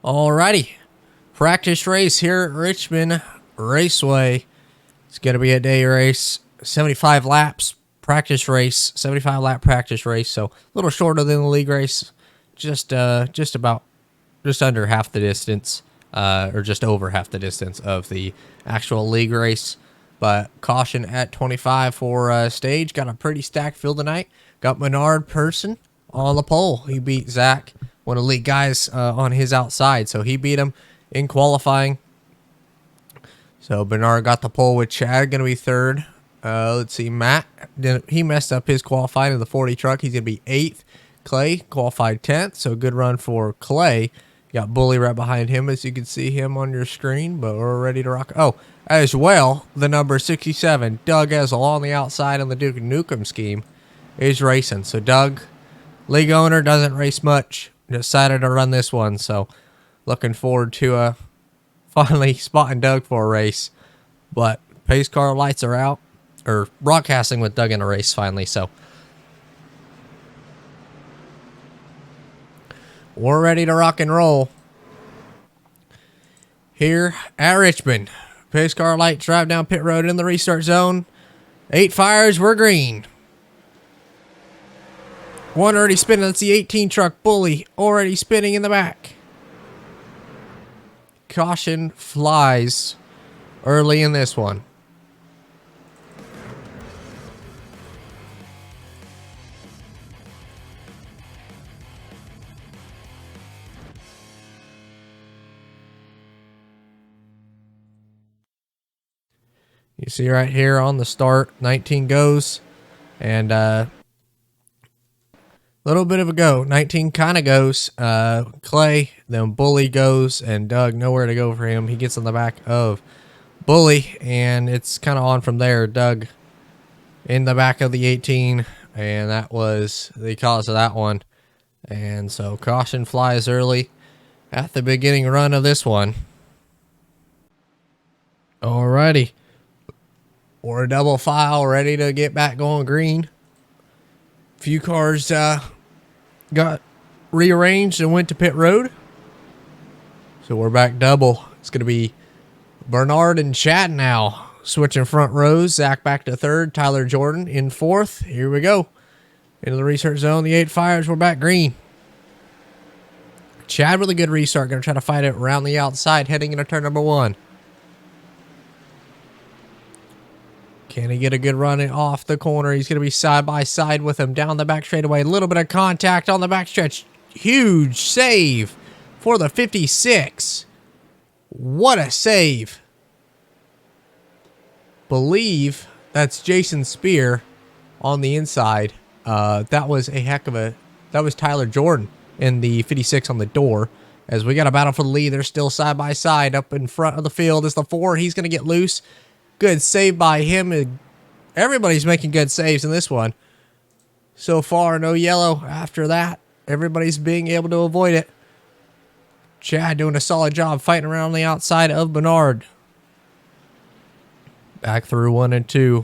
Alrighty, practice race here at Richmond Raceway. It's going to be a day race, 75 laps, practice race, 75 lap practice race. So a little shorter than the league race, just under half the distance, or just over half the distance of the actual league race. But caution at 25 for stage. Got a pretty stacked field tonight. Got Bernard Person on the pole. He beat Zach, one of the league guys, on his outside. So he beat him in qualifying. So Bernard got the pole with Chad, going to be third. Let's see, Matt, he messed up his qualifying in the 40 truck. He's going to be 8th. Clay qualified 10th, so good run for Clay. Got Bully right behind him, as you can see him on your screen, but we're ready to rock. Oh, as well, the number 67, Doug Ezel, on the outside on the Duke Nukem scheme, is racing. So Doug, league owner, doesn't race much, decided to run this one. So looking forward to finally spotting Doug for a race. But pace car lights are out, or broadcasting with Doug in a race finally. So we're ready to rock and roll here at Richmond. Pace car lights drive down pit road in the restart zone. 8 fires, we're green. One already spinning. That's the 18 truck. Bully already spinning in the back. Caution flies early in this one. You see right here on the start, 19 goes, and little bit of a go. 19 kind of goes. Clay, then Bully goes, and Doug, nowhere to go for him. He gets on the back of Bully, and it's kind of on from there. Doug in the back of the 18, and that was the cause of that one. And so caution flies early at the beginning run of this one. Alrighty. We're a double file, ready to get back going green. Few cars got rearranged and went to pit road. So we're back double. It's going to be Bernard and Chad now switching front rows. Zach back to third. Tyler Jordan in fourth. Here we go. Into the restart zone. The 8 fires. We're back green. Chad with a good restart. Going to try to fight it around the outside heading into turn number 1. Can he get a good run off the corner? He's going to be side by side with him down the back straightaway. A little bit of contact on the backstretch. Huge save for the 56. What a save. Believe that's Jason Spear on the inside. That was a heck of a... That was Tyler Jordan in the 56 on the door. As we got a battle for the lead. They're still side by side up in front of the field. Is the 4. He's going to get loose. Good save by him. Everybody's making good saves in this one. So far, no yellow. After that, everybody's being able to avoid it. Chad doing a solid job fighting around the outside of Bernard. Back through 1 and 2.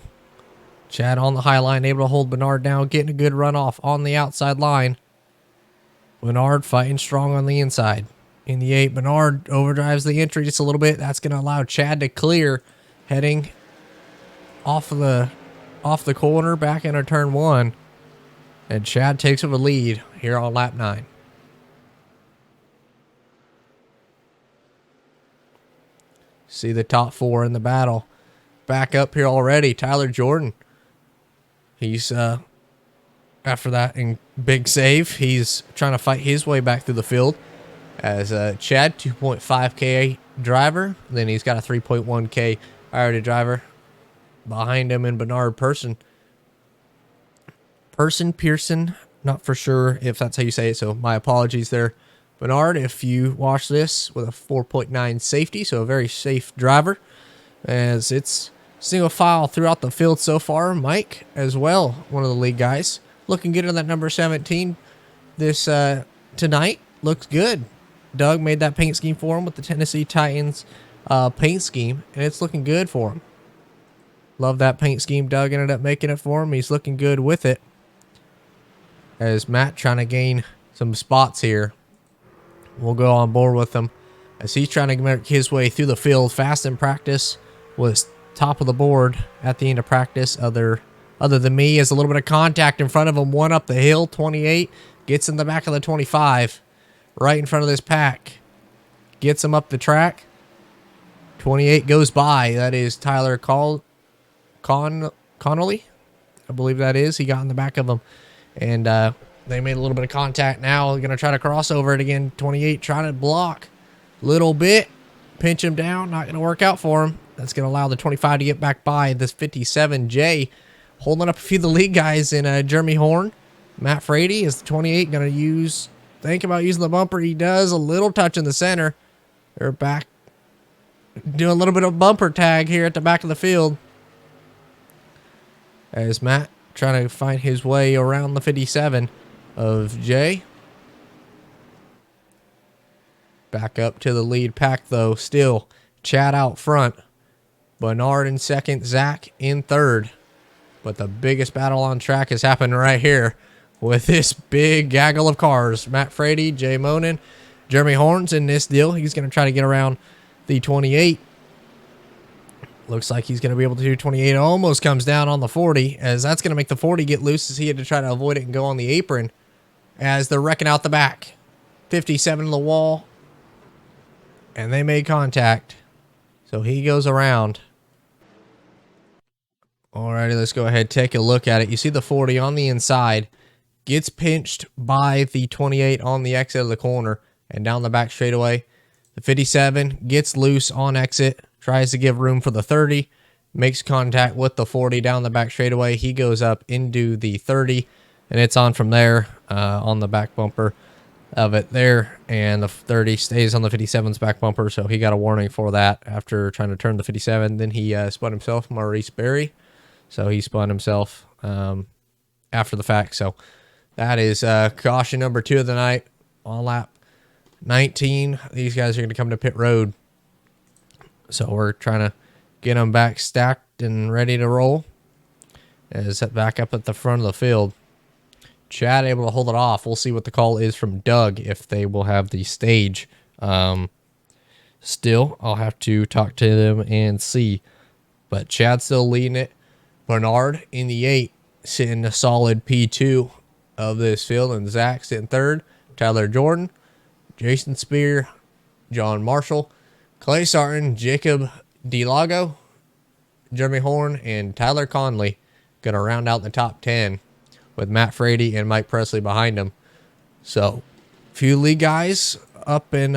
Chad on the high line, able to hold Bernard down, getting a good run off on the outside line. Bernard fighting strong on the inside. In the 8, Bernard overdrives the entry just a little bit. That's going to allow Chad to clear. Heading off the corner back into turn 1. And Chad takes over the lead here on lap 9. See the top 4 in the battle. Back up here already. Tyler Jordan. He's after that in big save. He's trying to fight his way back through the field. As Chad, 2.5K driver. Then he's got a 3.1K IRacing driver behind him, and Bernard Pearson, not for sure if that's how you say it, so my apologies there, Bernard, if you watch this, with a 4.9 safety, so a very safe driver, as it's single file throughout the field so far. Mike as well, one of the league guys, looking good in that number 17 this tonight. Looks good. Doug made that paint scheme for him with the Tennessee Titans paint scheme, and it's looking good for him. Love that paint scheme. Doug ended up making it for him. He's looking good with it. As Matt trying to gain some spots here we'll go on board with him as he's trying to make his way through the field fast in practice. Was top of the board at the end of practice. Other than me, has a little bit of contact in front of him. One up the hill, 28 gets in the back of the 25, right in front of this pack. Gets him up the track. 28 goes by. That is Tyler Connolly, I believe that is. He got in the back of him, and they made a little bit of contact. Now they're going to try to cross over it again. 28 trying to block a little bit. Pinch him down. Not going to work out for him. That's going to allow the 25 to get back by. This 57J holding up a few of the lead guys in Jeremy Horn. Matt Frady is the 28 going to think about using the bumper. He does. A little touch in the center. They're back doing a little bit of bumper tag here at the back of the field. As Matt trying to find his way around the 57 of Jay. Back up to the lead pack, though. Still Chad out front. Bernard in second. Zach in third. But the biggest battle on track has happened right here with this big gaggle of cars. Matt Frady, Jay Monin, Jeremy Horns in this deal. He's going to try to get around the 28. Looks like he's going to be able to do 28. Almost comes down on the 40, as that's going to make the 40 get loose, as he had to try to avoid it and go on the apron as they're wrecking out the back. 57 in the wall, and they made contact. So he goes around. Alrighty, let's go ahead, take a look at it. You see the 40 on the inside. Gets pinched by the 28 on the exit of the corner and down the back straightaway. The 57 gets loose on exit. Tries to give room for the 30. Makes contact with the 40 down the back straightaway. He goes up into the 30. And it's on from there on the back bumper of it there. And the 30 stays on the 57's back bumper. So he got a warning for that after trying to turn the 57. Then he spun himself, Maurice Berry. So he spun himself after the fact. So that is caution number 2 of the night on lap 19. These guys are going to come to pit road. So we're trying to get them back stacked and ready to roll. As back up at the front of the field. Chad able to hold it off. We'll see what the call is from Doug if they will have the stage. Still, I'll have to talk to them and see. But Chad's still leading it. Bernard in the 8, sitting a solid P2 of this field. And Zach sitting third. Tyler Jordan, Jason Spear, John Marshall, Clay Sarton, Jacob DeLago, Jeremy Horn, and Tyler Conley going to round out the top 10 with Matt Frady and Mike Presley behind him. So, a few lead guys up and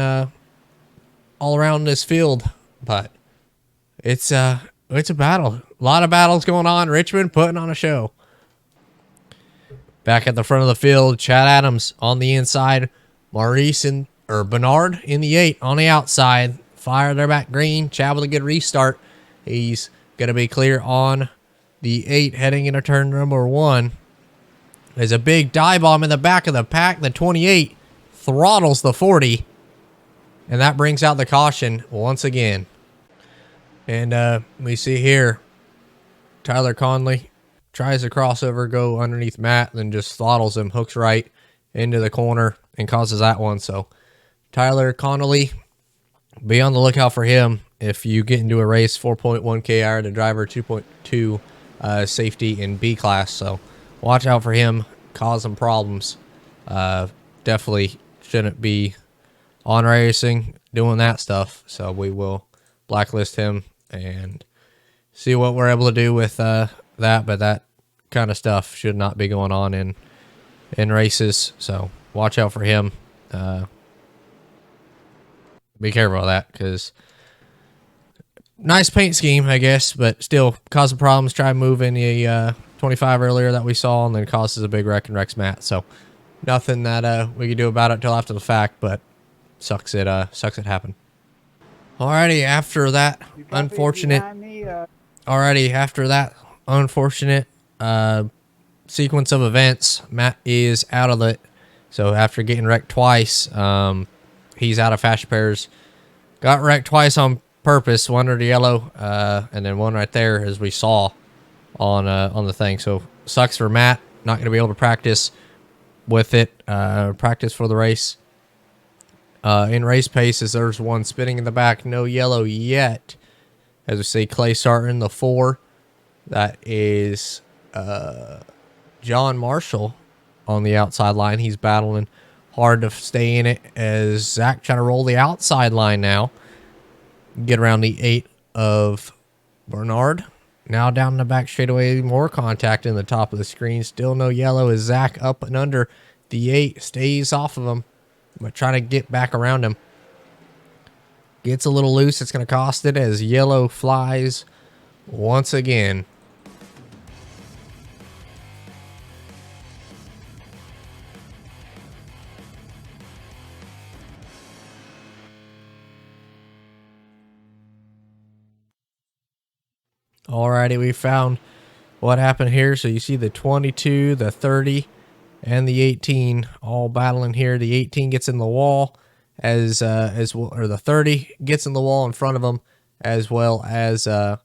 all around this field, but it's a battle. A lot of battles going on. Richmond putting on a show. Back at the front of the field, Chad Adams on the inside, Bernard in the 8 on the outside. Fire their back green. Chad with a good restart. He's going to be clear on the 8 heading into turn number 1. There's a big dive bomb in the back of the pack. The 28 throttles the 40. And that brings out the caution once again. And we see here, Tyler Conley tries to crossover, go underneath Matt, then just throttles him, hooks right into the corner, and causes that one. So Tyler Connolly, be on the lookout for him if you get into a race. 4.1 KR, the driver, 2.2 safety in B class. So watch out for him, cause some problems. Definitely shouldn't be on racing doing that stuff. So we will blacklist him and see what we're able to do with that. But that kind of stuff should not be going on in races. So watch out for him. Be careful of that, because nice paint scheme, I guess, but still causing problems. Try moving the 25 earlier that we saw, and then causes a big wreck and wrecks Matt. So nothing that we can do about it till after the fact, but sucks it happened. Alrighty, after that unfortunate sequence of events, Matt is out of it. So after getting wrecked twice, he's out of fast pairs. Got wrecked twice on purpose, one under the yellow, and then one right there, as we saw on the thing. So sucks for Matt. Not going to be able to practice with it. Practice for the race. in race paces, there's one spinning in the back. No yellow yet. As we see, Clay starting in the 4. That is John Marshall on the outside line. He's battling hard to stay in it as Zach trying to roll the outside line now. Get around the 8 of Bernard. Now down the back straightaway, more contact in the top of the screen. Still no yellow as Zach up and under the 8. Stays off of him, but trying to get back around him. Gets a little loose. It's going to cost it as yellow flies once again. Alrighty, we found what happened here. So you see the 22, the 30, and the 18 all battling here. The 18 gets in the wall as well, or the 30 gets in the wall in front of him, as well as the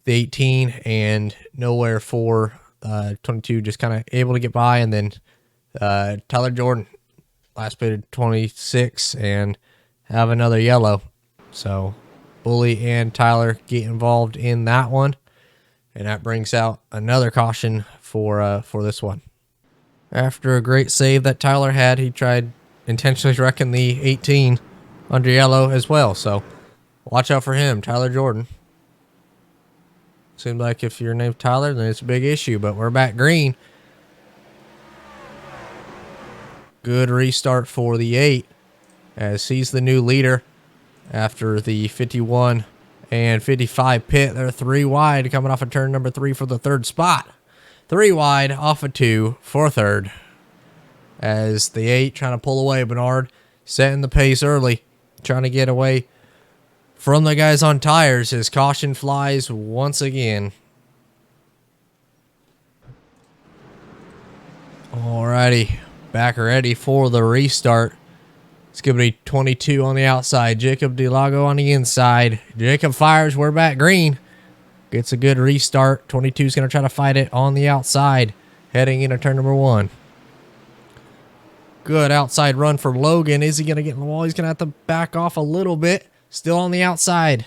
18, and nowhere for 22, just kind of able to get by. And then Tyler Jordan last pitted 26 and have another yellow. So Bully and Tyler get involved in that one, and that brings out another caution for this one. After a great save that Tyler had, he tried intentionally wrecking the 18 under yellow as well. So watch out for him, Tyler Jordan. Seems like if you're named Tyler, then it's a big issue, but we're back green. Good restart for the 8 as he's the new leader after the 51 and 55 pit. They're 3 wide coming off of turn number 3 for the 3rd spot. 3 wide off of 2 for 3rd. As the 8 trying to pull away. Bernard setting the pace early, trying to get away from the guys on tires. His caution flies once again. Alrighty, back ready for the restart. It's going to be 22 on the outside. Jacob DeLago on the inside. Jacob fires. We're back green. Gets a good restart. 22 is going to try to fight it on the outside, heading into turn number 1. Good outside run for Logan. Is he going to get in the wall? He's going to have to back off a little bit. Still on the outside.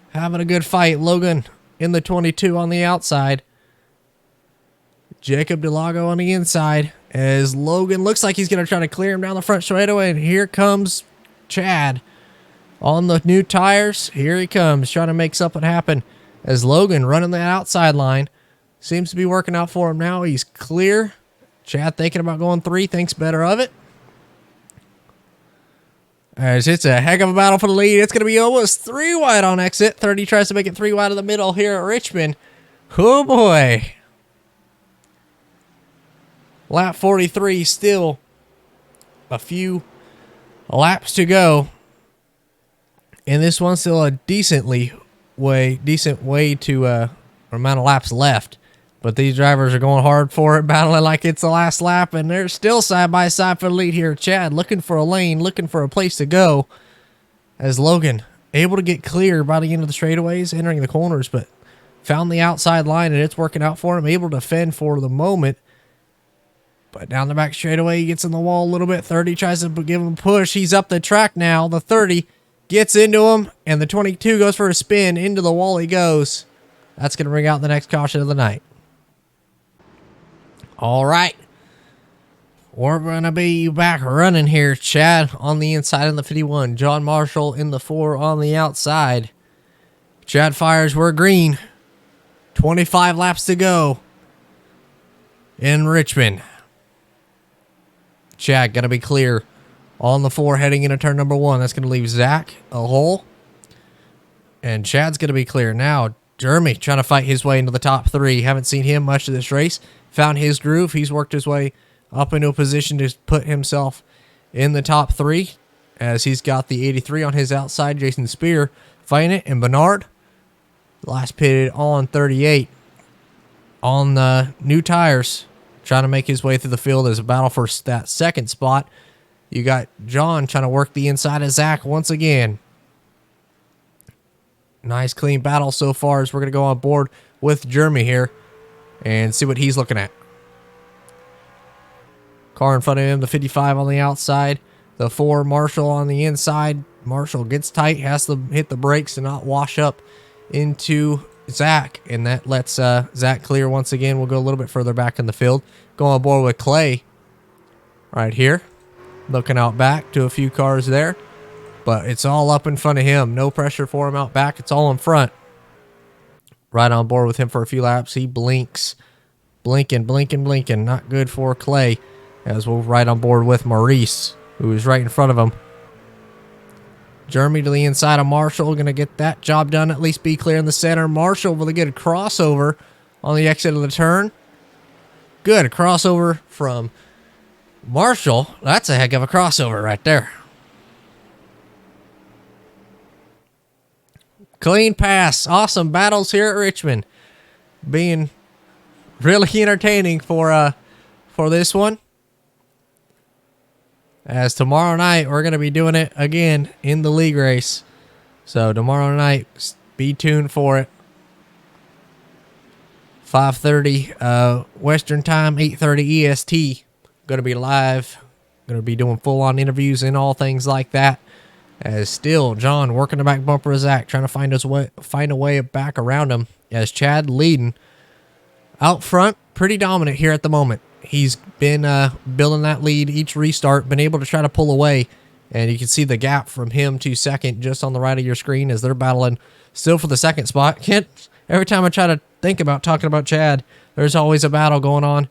Having a good fight. Logan in the 22 on the outside. Jacob DeLago on the inside. As Logan looks like he's going to try to clear him down the front straightaway. And here comes Chad on the new tires. Here he comes, trying to make something happen. As Logan running the outside line. Seems to be working out for him now. He's clear. Chad thinking about going 3, thinks better of it. As it's a heck of a battle for the lead. It's going to be almost 3 wide on exit. 30 tries to make it 3 wide in the middle here at Richmond. Oh boy. Lap 43, still a few laps to go. And this one's still a decent way to amount of laps left. But these drivers are going hard for it, battling like it's the last lap, and they're still side by side for the lead here. Chad looking for a lane, looking for a place to go. As Logan able to get clear by the end of the straightaways, entering the corners, but found the outside line, and it's working out for him. Able to fend for the moment. But down the back straightaway, he gets in the wall a little bit. 30 tries to give him a push. He's up the track now. The 30 gets into him, and the 22 goes for a spin. Into the wall he goes. That's going to bring out the next caution of the night. All right. We're going to be back running here. Chad on the inside in the 51. John Marshall in the 4 on the outside. Chad fires. We're green. 25 laps to go in Richmond. Chad going to be clear on the 4 heading into turn number 1. That's going to leave Zach a hole. And Chad's going to be clear. Now, Jeremy trying to fight his way into the top 3. Haven't seen him much of this race. Found his groove. He's worked his way up into a position to put himself in the top 3 as he's got the 83 on his outside. Jason Spear fighting it. And Bernard, last pitted on 38 on the new tires, trying to make his way through the field as a battle for that 2nd spot. You got John trying to work the inside of Zach once again. Nice clean battle so far as we're going to go on board with Jeremy here and see what he's looking at. Car in front of him, the 55 on the outside. the 4 Marshall on the inside. Marshall gets tight, has to hit the brakes to not wash up into Zach, and that lets Zach clear once again. We'll go a little bit further back in the field. Go on board with Clay right here. Looking out back to a few cars there, but it's all up in front of him. No pressure for him out back. It's all in front. Right on board with him for a few laps. He blinks. Blinking. Not good for Clay, as we'll right on board with Maurice, who is right in front of him. Jeremy to the inside of Marshall. Going to get that job done. At least be clear in the center. Marshall with a good crossover on the exit of the turn. Good crossover from Marshall. That's a heck of a crossover right there. Clean pass. Awesome battles here at Richmond. Being really entertaining for this one. As tomorrow night, we're going to be doing it again in the league race. So tomorrow night, be tuned for it. 5:30 Western Time, 8:30 EST. Going to be live. Going to be doing full-on interviews and all things like that. As still, John working the back bumper of Zach, trying to find a way back around him. As Chad leading out front, pretty dominant here at the moment. He's been building that lead each restart, been able to try to pull away. And you can see the gap from him to second just on the right of your screen as they're battling still for the second spot. Every time I try to think about talking about Chad, there's always a battle going on.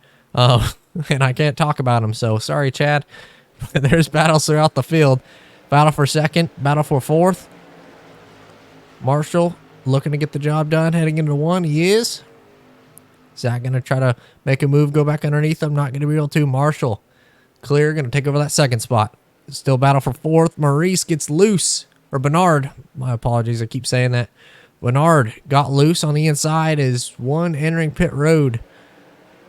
And I can't talk about him, so sorry, Chad. There's battles throughout the field. Battle for second, battle for fourth. Marshall looking to get the job done, heading into 1. He is. Zach going to try to make a move, go back underneath him. Not going to be able to. Marshall clear, going to take over that second spot. Still battle for fourth. Maurice gets loose. Or Bernard. My apologies, I keep saying that. Bernard got loose on the inside as 1 entering pit road.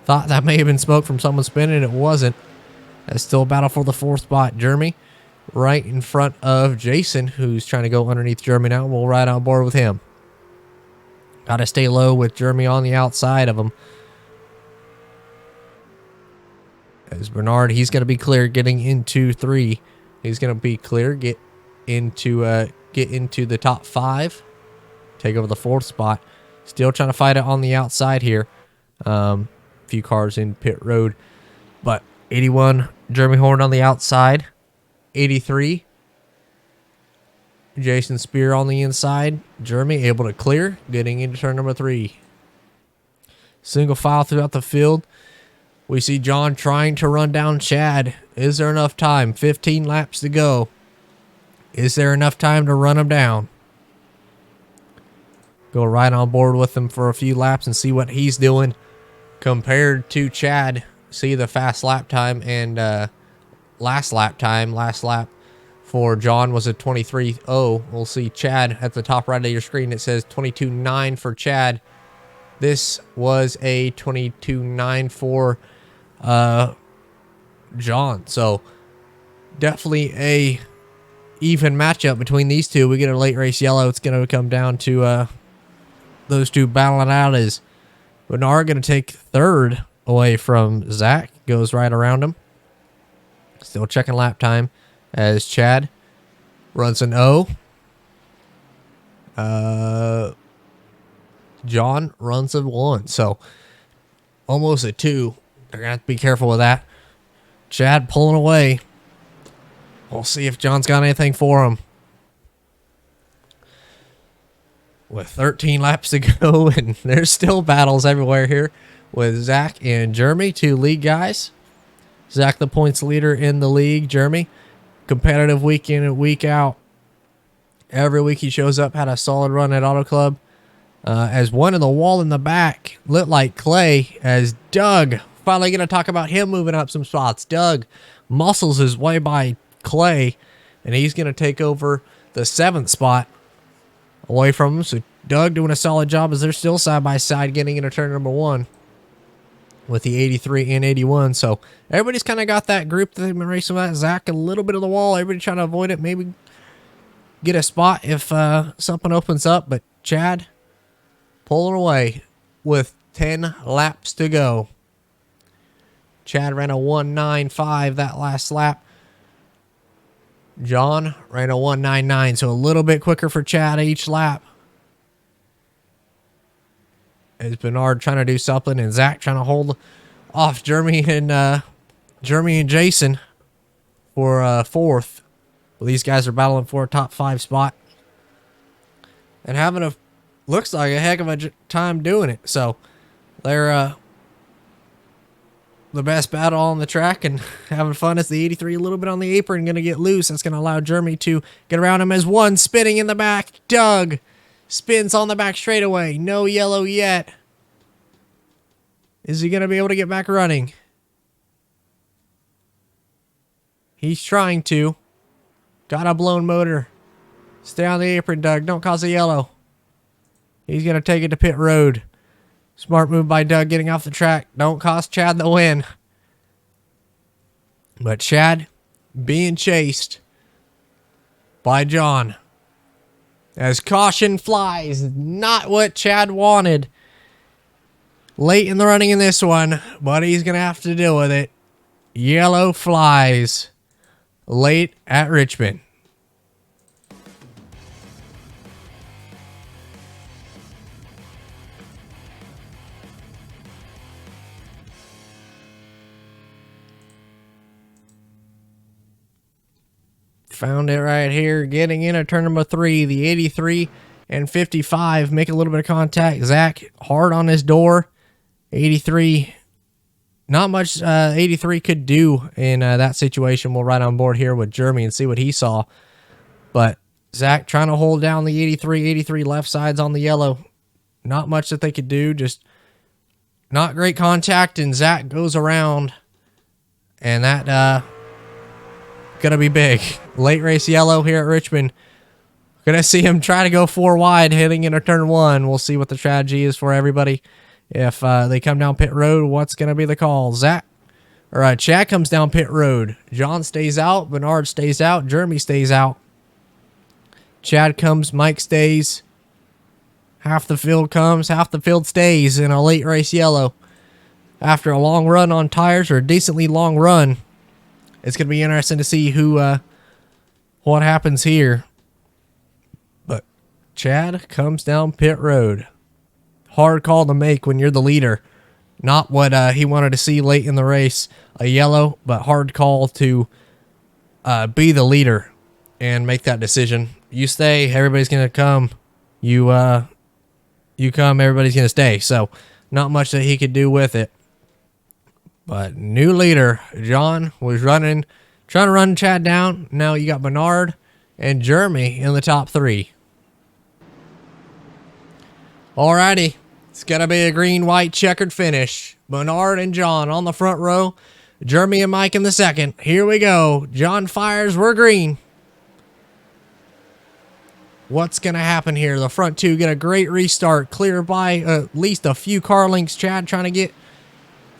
Thought that may have been smoke from someone spinning. It wasn't. That's still a battle for the 4th spot. Jeremy right in front of Jason, who's trying to go underneath Jeremy now. We'll ride on board with him. Got to stay low with Jeremy on the outside of him. As Bernard, he's going to be clear getting into 3. He's going to be clear, get into the top 5. Take over the 4th spot. Still trying to fight it on the outside here. Few cars in pit road. But 81, Jeremy Horn on the outside. 83, Jason Spear on the inside. Jeremy able to clear, getting into turn number 3. Single file throughout the field. We see John trying to run down Chad. Is there enough time? 15 laps to go. Is there enough time to run him down? Go right on board with him for a few laps and see what he's doing compared to Chad. See the fast lap time and last lap time. Last lap for John was a 23.0. We'll see Chad at the top right of your screen. It says 22.9 for Chad. This was a 22.9 for John. So definitely a even matchup between these two. We get a late race yellow. It's going to come down to those two battling out. As Bernard going to take 3rd away from Zach. Goes right around him. Still checking lap time as Chad runs an O. John runs a 1. So almost a 2. They're going to have to be careful with that. Chad pulling away. We'll see if John's got anything for him. With 13 laps to go, and there's still battles everywhere here with Zach and Jeremy, 2 lead guys. Zach, the points leader in the league. Jeremy, competitive week in and week out. Every week he shows up, had a solid run at Auto Club. As one in the wall in the back, lit like Clay, as Doug, finally going to talk about him moving up some spots. Doug muscles his way by Clay, and he's going to take over the 7th spot away from him. So Doug doing a solid job as they're still side by side getting into turn number 1. With the 83 and 81. So everybody's kind of got that group that they've been racing with. Zach a little bit of the wall. Everybody trying to avoid it. Maybe get a spot if something opens up. But Chad pulling away with 10 laps to go. Chad ran a 1:9.5 that last lap. John ran a 1:99, so a little bit quicker for Chad each lap. As Bernard trying to do something, and Zach trying to hold off Jeremy and Jason for fourth. Well, these guys are battling for a top 5 spot and having a looks like a heck of a time doing it. So they're the best battle on the track and having fun as the 83 a little bit on the apron, going to get loose. That's going to allow Jeremy to get around him as one spinning in the back. Doug spins on the back straightaway. No yellow yet. Is he going to be able to get back running? He's trying to. Got a blown motor. Stay on the apron, Doug. Don't cause a yellow. He's going to take it to pit road. Smart move by Doug getting off the track. Don't cost Chad the win. But Chad being chased by John. As caution flies. Not what Chad wanted. Late in the running in this one. But he's going to have to deal with it. Yellow flies. Late at Richmond. Found it right here. Getting in at turn number 3. The 83 and 55 make a little bit of contact. Zach hard on his door. 83. Not much 83 could do in that situation. We'll ride on board here with Jeremy and see what he saw. But Zach trying to hold down the 83. 83 left sides on the yellow. Not much that they could do. Just not great contact. And Zach goes around. And that gonna be big. Late race yellow here at Richmond. Gonna see him try to go 4 wide heading into turn 1. We'll see what the strategy is for everybody. If they come down pit road, what's gonna be the call? Chad comes down pit road. John stays out. Bernard stays out. Jeremy stays out. Chad comes. Mike stays. Half the field comes. Half the field stays in a late race yellow. After a long run on tires, or a decently long run, it's going to be interesting to see what happens here. But Chad comes down pit road. Hard call to make when you're the leader. Not what he wanted to see late in the race. A yellow, but hard call to be the leader and make that decision. You stay, everybody's going to come. You come, everybody's going to stay. So not much that he could do with it. But new leader, John was trying to run Chad down. Now you got Bernard and Jeremy in the top 3. Alrighty, it's going to be a green-white checkered finish. Bernard and John on the front row. Jeremy and Mike in the second. Here we go. John fires, we're green. What's going to happen here? The front 2 get a great restart. Clear by at least a few car lengths. Chad trying to get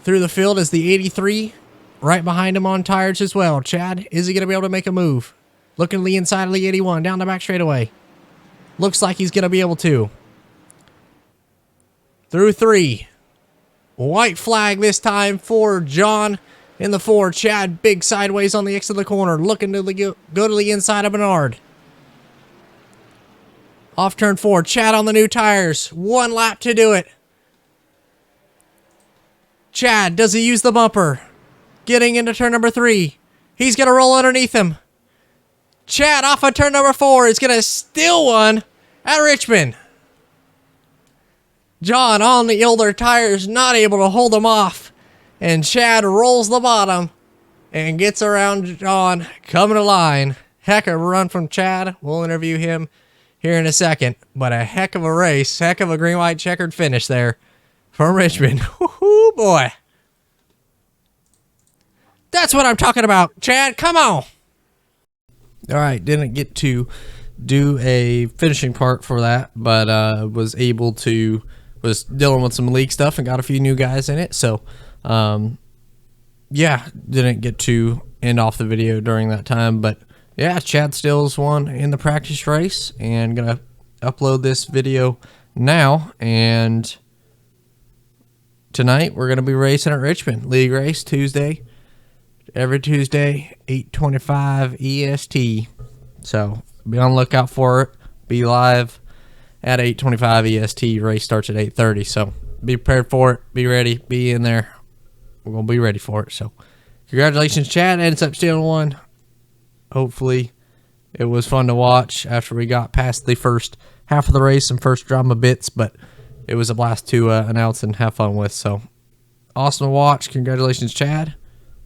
through the field as the 83 right behind him on tires as well. Chad, is he going to be able to make a move? Looking to the inside of the 81, down the back straightaway. Looks like he's going to be able to. Through 3. White flag this time for John in the 4. Chad, big sideways on the exit of the corner, looking to go to the inside of Bernard. Off turn 4, Chad on the new tires. 1 lap to do it. Chad, does he use the bumper? Getting into turn number 3. He's going to roll underneath him. Chad off of turn number 4 is going to steal one at Richmond. John on the older tires, not able to hold him off. And Chad rolls the bottom and gets around John, coming to line. Heck of a run from Chad. We'll interview him here in a second. But a heck of a race. Heck of a green-white checkered finish there from Richmond. Woohoo, boy. That's what I'm talking about. Chad, come on. All right, didn't get to do a finishing part for that, but was dealing with some league stuff and got a few new guys in it. So, yeah, didn't get to end off the video during that time. But, yeah, Chad Stills won in the practice race, and going to upload this video now. And tonight we're going to be racing at Richmond. League race Tuesday, every Tuesday, 8:25 EST. So be on the lookout for it. Be live at 8:25 EST. Race starts at 8:30. So be prepared for it. Be ready. Be in there. We're gonna be ready for it. So congratulations, Chad. Ends up stealing one. Hopefully it was fun to watch after we got past the first half of the race and first drama bits, but it was a blast to announce and have fun with. So awesome to watch. Congratulations, Chad.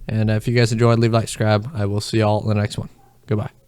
And if you guys enjoyed, leave a like, subscribe. I will see y'all in the next one. Goodbye.